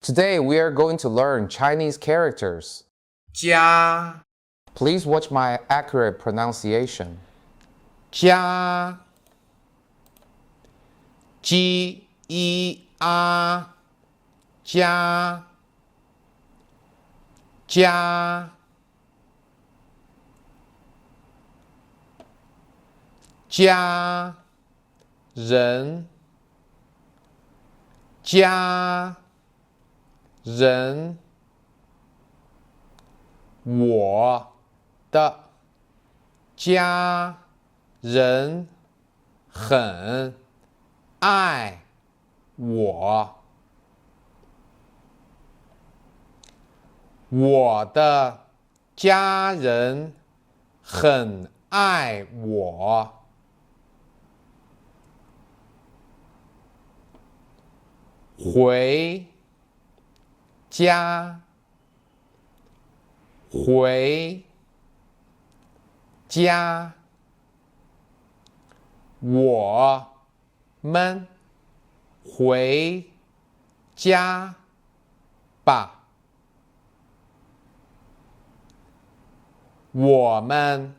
Today we are going to learn Chinese characters. 家 Please watch my accurate pronunciation. 家 G-E-R 家家家人家人我的家人很爱我，我的家人很爱我。回家，回家，我们回家吧。我们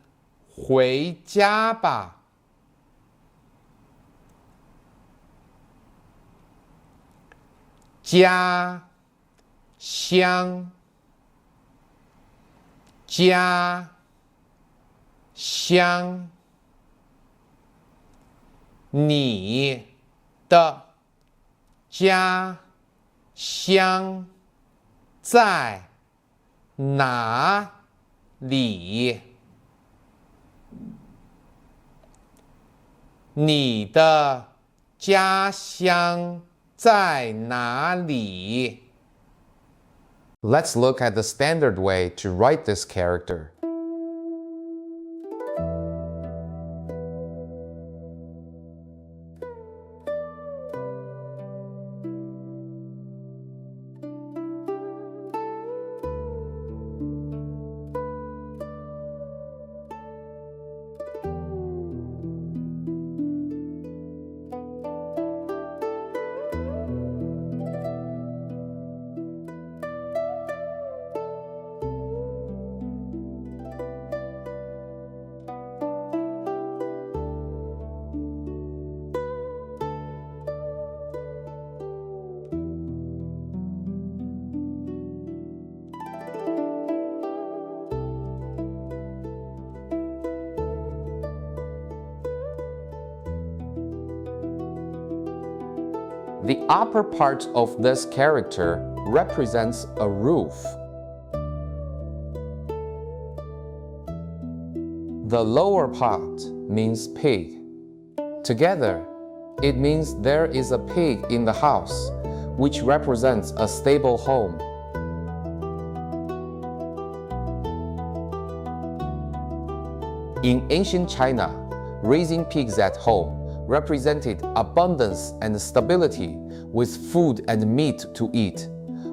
回家吧。家乡，家乡，你的家乡在哪里？你的家乡在哪里？ Let's look at the standard way to write this character. The upper part of this character represents a roof. The lower part means pig. Together, it means there is a pig in the house, which represents a stable home. In ancient China, raising pigs at home represented abundance and stability with food and meat to eat.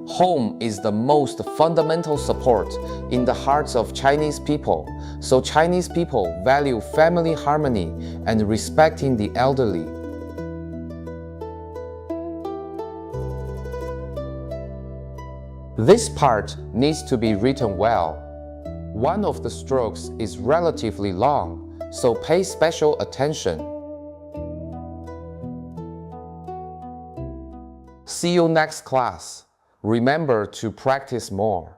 Home is the most fundamental support in the hearts of Chinese people, so Chinese people value family harmony and respecting the elderly. This part needs to be written well. One of the strokes is relatively long, so pay special attention. See you next class. Remember to practice more.